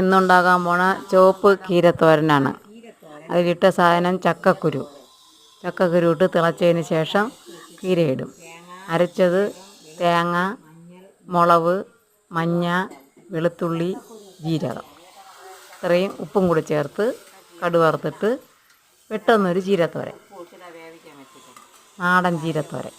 ഇന്നുണ്ടാകാൻ പോണ ചുവപ്പ് കീരത്തോരനാണ്. അതിലിട്ട സാധനം ചക്കക്കുരു ഇട്ട് തിളച്ചതിന് ശേഷം കീരയിടും. അരച്ചത് തേങ്ങ, മുളക്, മഞ്ഞ, വെളുത്തുള്ളി, ജീരകം ഇത്രയും ഉപ്പും കൂടി ചേർത്ത് കടുക് വറുത്തിട്ട് പെട്ടെന്നൊരു ചീരത്തോരൻ, നാടൻ ചീരത്തോരൻ.